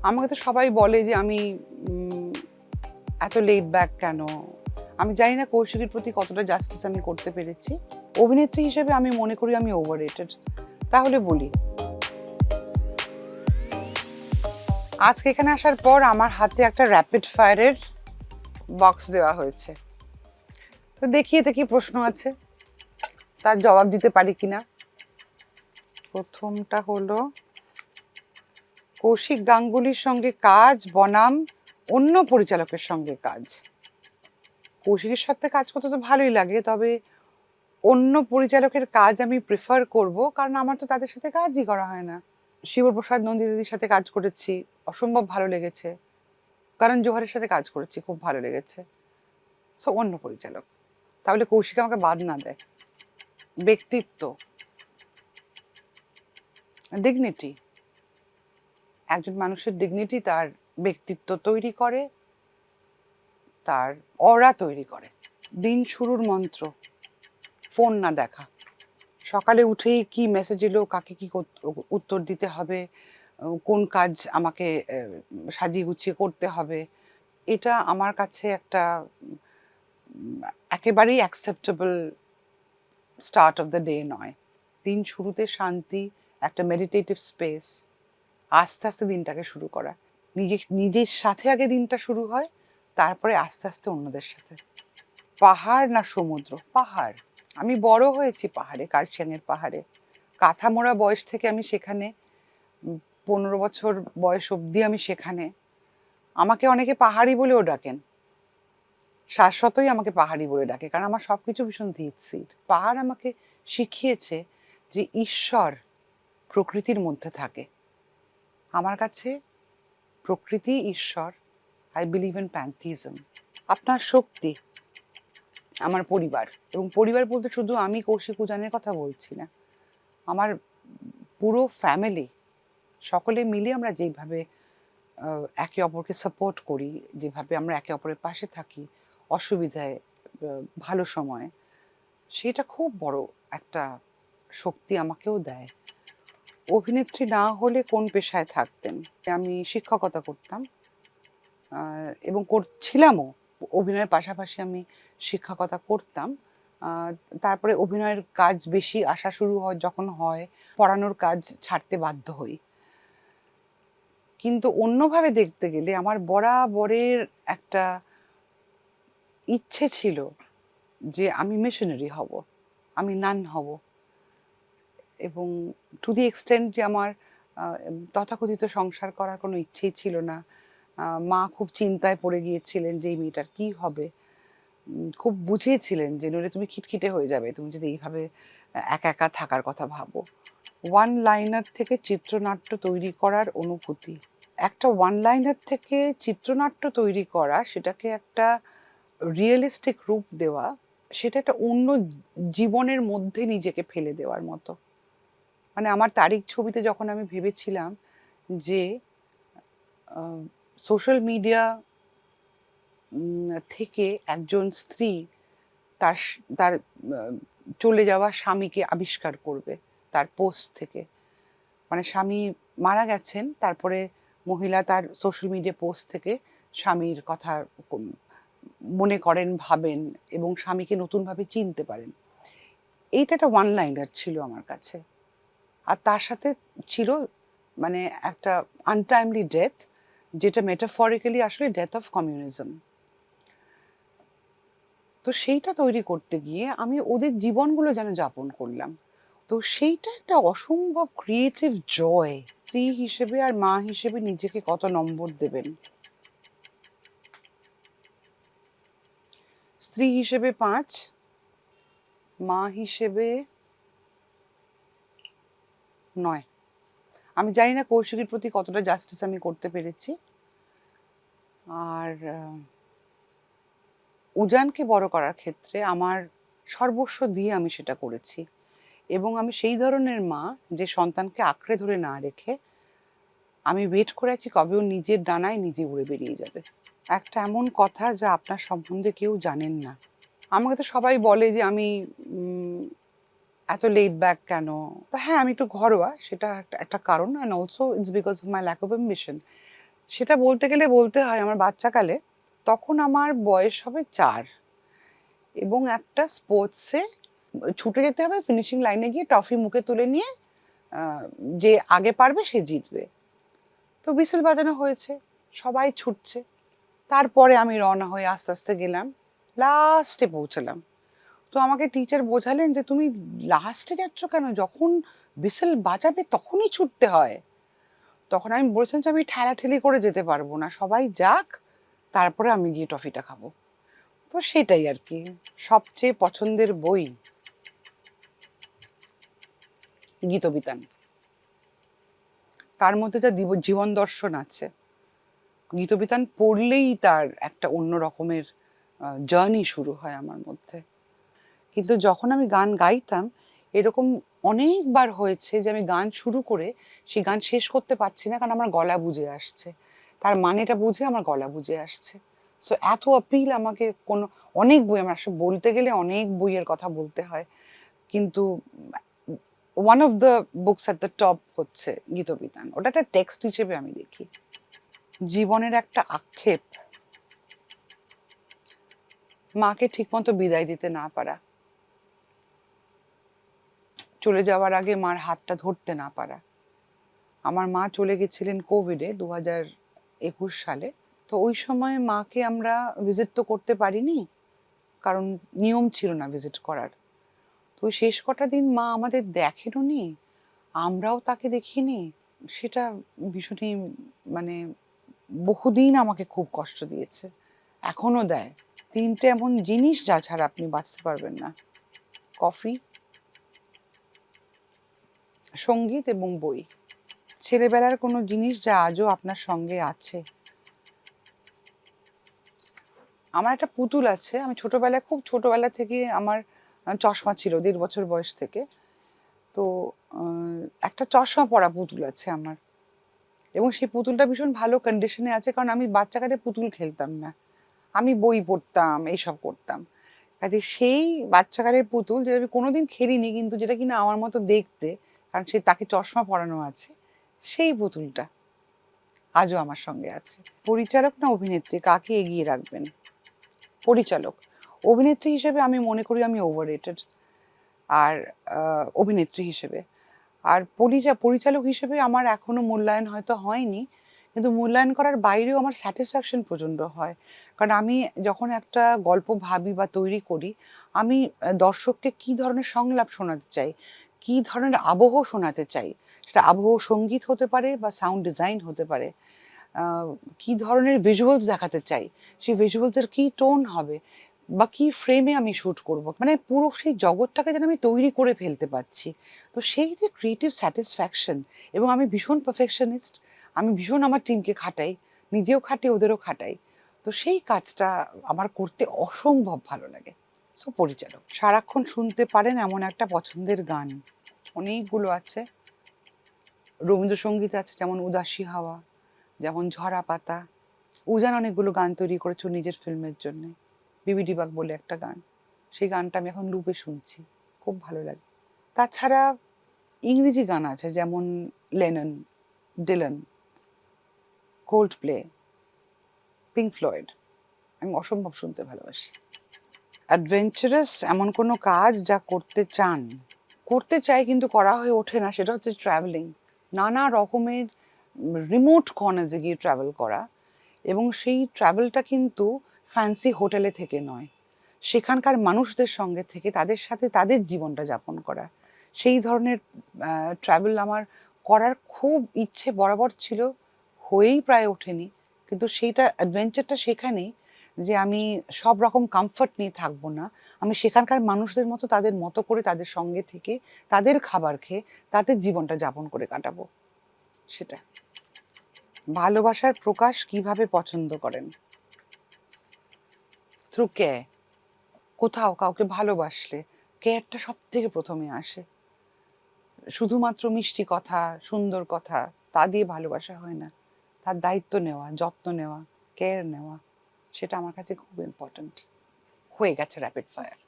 আমাকে তো সবাই বলে যে আমি এত লেট ব্যাক কেন। আমি জানি না কৌশিকের প্রতি কতটা জাস্টিস আমি করতে পেরেছি। অভিনেত্রী হিসেবে আমি মনে করি আমি ওভাররেটেড। তাহলে বলি, আজকে এখানে আসার পর আমার হাতে একটা র্যাপিড ফায়ারের বক্স দেওয়া হয়েছে। তো দেখি এতে কি প্রশ্ন আছে, তার জবাব দিতে পারি কিনা। প্রথমটা হলো, কৌশিক গাঙ্গুলির সঙ্গে কাজ বনাম অন্য পরিচালকের সঙ্গে কাজ। কৌশিকের সাথে কাজ করতে তো ভালোই লাগে, তবে অন্য পরিচালকের কাজ আমি প্রেফার করব, কারণ আমার তো তাদের সাথে কাজই করা হয় না। শিবপ্রসাদ নন্দিতাদির সাথে কাজ করেছি, অসম্ভব ভালো লেগেছে। করণ জোহরের সাথে কাজ করেছি, খুব ভালো লেগেছে। সো অন্য পরিচালক। তাহলে কৌশিক আমাকে বাদ না দেয়। ব্যক্তিত্ব, ডিগনিটি, একজন মানুষের ডিগনিটি তার ব্যক্তিত্ব তৈরি করে, তার অরা তৈরি করে। দিন শুরুর মন্ত্র, ফোন না দেখা। সকালে উঠেই কি মেসেজ এলো, কাকে কি উত্তর দিতে হবে, কোন কাজ আমাকে সাজিয়ে গুছিয়ে করতে হবে, এটা আমার কাছে একটা একেবারেই acceptable start of the day নয়। দিন শুরুতে শান্তি, একটা মেডিটেটিভ স্পেস, আস্তে আস্তে দিনটাকে শুরু করা। নিজের সাথে আগে দিনটা শুরু হয়, তারপরে আস্তে আস্তে অন্যদের সাথে। পাহাড় না সমুদ্র? পাহাড়। আমি বড় হয়েছি পাহাড়ে, কার্শিয়াঙের পাহাড়ে। কাঁথা মোড়া বয়স থেকে আমি সেখানে, 15 বছর বয়স অবধি আমি সেখানে। আমাকে অনেকে পাহাড়ি বলেও ডাকেন, শাশ্বতই আমাকে পাহাড়ি বলে ডাকে, কারণ আমার সবকিছু ভীষণ ধীরস্থির। পাহাড় আমাকে শিখিয়েছে যে ঈশ্বর প্রকৃতির মধ্যে থাকে। আমার কাছে প্রকৃতি ঈশ্বর। I believe in pantheism. আপনার শক্তি, আমার পরিবার। এবং পরিবার বলতে শুধু আমি কৌশিক উজানের কথা বলছি না, আমার পুরো ফ্যামিলি, সকলে মিলে আমরা যেইভাবে একে অপরকে সাপোর্ট করি, যেভাবে আমরা একে অপরের পাশে থাকি অসুবিধায়, ভালো সময়, সেটা খুব বড় একটা শক্তি আমাকেও দেয়। অভিনেত্রী না হলে কোন পেশায় থাকতেন? আমি শিক্ষকতা করতাম এবং করছিলামও। অভিনয়ের পাশাপাশি আমি শিক্ষকতা করতাম। তারপরে অভিনয়ের কাজ বেশি আসা শুরু হয় যখন হয়, পড়ানোর কাজ ছাড়তে বাধ্য হই। কিন্তু অন্যভাবে দেখতে গেলে আমার বরাবরের একটা ইচ্ছে ছিল যে আমি মিশনারি হব, আমি নান হব। এবং টু দি এক্সটেন্ট যে আমার তথাকথিত সংসার করার কোনো ইচ্ছেই ছিল না। মা খুব চিন্তায় পড়ে গিয়েছিলেন যে এই মেয়েটার কী হবে। খুব বুঝিয়েছিলেন যে নইলে তুমি খিটখিটে হয়ে যাবে, তুমি যদি এইভাবে একা একা থাকার কথা ভাবো। ওয়ান লাইনার থেকে চিত্রনাট্য তৈরি করার অনুভূতি। একটা ওয়ান লাইনার থেকে চিত্রনাট্য তৈরি করা, সেটাকে একটা রিয়েলিস্টিক রূপ দেওয়া, সেটা একটা অন্য জীবনের মধ্যে নিজেকে ফেলে দেওয়ার মতো। মানে আমার তারিখ ছবিতে যখন আমি ভেবেছিলাম যে সোশ্যাল মিডিয়া থেকে একজন স্ত্রী তার তার চলে যাওয়া স্বামীকে আবিষ্কার করবে তার পোস্ট থেকে। মানে স্বামী মারা গেছেন, তারপরে মহিলা তার সোশ্যাল মিডিয়া পোস্ট থেকে স্বামীর কথা মনে করেন, ভাবেন এবং স্বামীকে নতুনভাবে চিনতে পারেন। এইটা একটা ওয়ান লাইনার ছিল আমার কাছে। আর তার সাথে ছিল মানে একটা আনটাইমলি ডেথ, যেটা মেটাফরিক্যালি আসলে ডেথ অফ কমিউনিজম। তো সেইটা তৈরি করতে গিয়ে আমি ওদের জীবনগুলো যেন যাপন করলাম। তো সেইটা একটা অসম্ভব ক্রিয়েটিভ জয়। স্ত্রী হিসেবে আর মা হিসেবে নিজেকে কত নম্বর দেবেন? স্ত্রী হিসেবে 5, মা হিসেবে 9। আমি জানি না কৌশিকের প্রতি কতটা জাস্টিস আমি করতে পেরেছি। আর উজানকে বড় করার ক্ষেত্রে আমার সর্বস্ব দিয়ে আমি সেটা করেছি। এবং আমি সেই ধরনের মা যে সন্তানকে আঁকড়ে ধরে না রেখে আমি ওয়েট করে আছি কবে ও নিজের ডানায় নিজে উড়ে বেরিয়ে যাবে। একটা এমন কথা যা আপনার সম্বন্ধে কেউ জানেন না। আমাকে তো সবাই বলে যে আমি এত লেট ব্যাক কেন। তো হ্যাঁ, আমি একটু ঘরোয়া, সেটা একটা কারণ। And also it's because of my lack of ambition. সেটা বলতে গেলে বলতে হয় আমার বাচ্চাকালে, তখন আমার বয়স হবে 4 এবং একটা স্পোর্টসে ছুটে যেতে হবে, ফিনিশিং লাইনে গিয়ে ট্রফি মুখে তুলে নিয়ে যে আগে পারবে সে জিতবে। তো হুইসেল বাজানো হয়েছে, সবাই ছুটছে। তারপরে আমি রওনা হয়ে আস্তে আস্তে গেলাম, লাস্টে পৌঁছালাম। তো আমাকে টিচার বোঝালেন যে তুমি লাস্টে যাচ্ছ কেন, যখন হুইসেল বাজাবে তখনই ছুটতে হয়। তখন আমি বলেছিলাম যে আমি ঠেলাঠেলি করে যেতে পারবো না, সবাই যাক তারপরে আমি গিয়ে টফিটা খাবো। তো সেটাই আর কি। সবচেয়ে পছন্দের বই গীতবিতান। তার মধ্যে যা জীবন দর্শন আছে, গীতবিতান পড়লেই তার একটা অন্য রকমের জার্নি শুরু হয় আমার মধ্যে। কিন্তু যখন আমি গান গাইতাম, এরকম অনেকবার হয়েছে যে আমি গান শুরু করে সেই গান শেষ করতে পারছি না, কারণ আমার গলা বুজে আসছে, তার মানেটা বুঝে আমার গলা বুজে আসছে। সো এত আপিল আমাকে কোনো, অনেক বই, আমার আসলে বলতে গেলে অনেক বইয়ের কথা বলতে হয়, কিন্তু one of the books at the top হচ্ছে গীতবিতান। ওটা একটা টেক্সট হিসেবে আমি দেখি। জীবনের একটা আক্ষেপ, মাকে ঠিকমতো বিদায় দিতে না পারা, চলে যাওয়ার আগে মার হাতটা ধরতে না পারা। আমার মা চলে গেছিলেন কোভিডে 2021 সালে। তো ওই সময় মাকে আমরা ভিজিট তো করতে পারিনি, কারণ নিয়ম ছিল না ভিজিট করার। তো ওই শেষ কটা দিন মা আমাদের দেখেনও নি, আমরাও তাকে দেখিনি। সেটা ভীষণই, মানে বহুদিন আমাকে খুব কষ্ট দিয়েছে, এখনো দেয়। 3টে এমন জিনিস যা ছাড়া আপনি বাঁচতে পারবেন না: কফি, সঙ্গীত এবং বই। ছেলেবেলার কোনো জিনিস যা আজও আপনার সঙ্গে আছে। আমার একটা পুতুল আছে, আমি ছোটবেলায়, খুব ছোটবেলা থেকে আমার চশমা ছিল 1.5 বছর বয়স থেকে। তো একটা চশমা পরা পুতুল আছে আমার, এবং সেই পুতুলটা ভীষণ ভালো কন্ডিশনে আছে, কারণ আমি বাচ্চাকালে পুতুল খেলতাম না, আমি বই পড়তাম, এইসব করতাম। কাজে সেই বাচ্চাকালের পুতুল, যেটা আমি কোনোদিন খেলিনি, কিন্তু যেটা কিনা আমার মতো দেখতে, কারণ সে, তাকে চশমা পরানো আছে, সেই পুতুলটা আজও আমার সঙ্গে আছে। পরিচালক না অভিনেত্রী, কাকে এগিয়ে রাখবেন? পরিচালক। অভিনেত্রী হিসেবে আমি মনে করি আমি ওভাররেটেড, আর অভিনেত্রী হিসেবে। আর পরিচালক হিসেবে আমার এখনো মূল্যায়ন হয়তো হয়নি, কিন্তু মূল্যায়ন করার বাইরেও আমার স্যাটিসফ্যাকশন প্রচণ্ড হয়। কারণ আমি যখন একটা গল্প ভাবি বা তৈরি করি, আমি দর্শককে কী ধরনের সংলাপ শোনাতে চাই, কী ধরনের আবহ শোনাতে চাই, সেটা আবহ সঙ্গীত হতে পারে বা সাউন্ড ডিজাইন হতে পারে, কী ধরনের ভিজুয়ালস দেখাতে চাই, সেই ভিজুয়ালসের কী টোন হবে বা কী ফ্রেমে আমি শ্যুট করব, মানে পুরো সেই জগৎটাকে যেন আমি তৈরি করে ফেলতে পারছি। তো সেই যে ক্রিয়েটিভ স্যাটিসফ্যাকশন, এবং আমি ভীষণ পারফেকশনিস্ট, আমি ভীষণ আমার টিমকে খাটাই, নিজেও খাটি, ওদেরও খাটাই। তো সেই কাজটা আমার করতে অসম্ভব ভালো লাগে। সো পরিচালক। সারাক্ষণ শুনতে পারেন এমন একটা পছন্দের গান অনেকগুলো আছে। রবীন্দ্রসঙ্গীত আছে, যেমন উদাসী হাওয়া, যেমন ঝরা পাতা। উজান অনেকগুলো গান তৈরি করেছে নিজের ফিল্মের জন্য। বিবিডি বাগ বলে একটা গান, সেই গানটা আমি এখন লুপে শুনছি, খুব ভালো লাগে। তাছাড়া ইংরেজি গান আছে, যেমন Lennon, Dillon, cold play, pink Floyd, আমি অসম্ভব শুনতে ভালোবাসি। অ্যাডভেঞ্চারাস এমন কোনো কাজ যা করতে চান, করতে চাই কিন্তু করা হয়ে ওঠে না, সেটা হচ্ছে ট্রাভেলিং। নানা রকমের রিমোট কর্নার্সে গিয়ে ট্রাভেল করা, এবং সেই ট্রাভেলটা কিন্তু ফ্যান্সি হোটেলে থেকে নয়, সেখানকার মানুষদের সঙ্গে থেকে তাদের সাথে তাদের জীবনটা যাপন করা। সেই ধরনের ট্রাভেল আমার করার খুব ইচ্ছে বরাবর ছিল, হয়েই প্রায় ওঠেনি। কিন্তু সেইটা, অ্যাডভেঞ্চারটা সেখানেই যে আমি সব রকম কমফর্ট নিয়ে থাকবো না, আমি সেখানকার মানুষদের মতো, তাদের মতো করে তাদের সঙ্গে থেকে, তাদের খাবার খেয়ে তাদের জীবনটা যাপন করে কাটাবো। সেটা। ভালোবাসার প্রকাশ কিভাবে পছন্দ করেন? Through care. কোথাও কাউকে ভালোবাসলে কেয়ারটা সব থেকে প্রথমে আসে। শুধুমাত্র মিষ্টি কথা, সুন্দর কথা, তা দিয়ে ভালোবাসা হয় না। তার দায়িত্ব নেওয়া, যত্ন নেওয়া, কেয়ার নেওয়া, সেটা আমার কাছে খুব ইম্পর্ট্যান্ট। হয়ে গেছে র্যাপিড ফায়ার,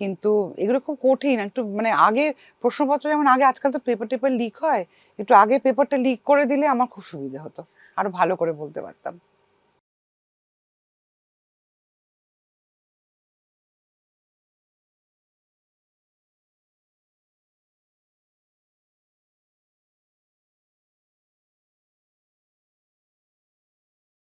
কিন্তু এগুলো খুব কঠিন। একটু মানে আগে প্রশ্নপত্র, যেমন আগে, আজকাল তো পেপার টেপার লিক হয়, একটু আগে পেপারটা লিক করে দিলে আমার খুব সুবিধা হতো। আরো ভালো করে বলতে পারতাম।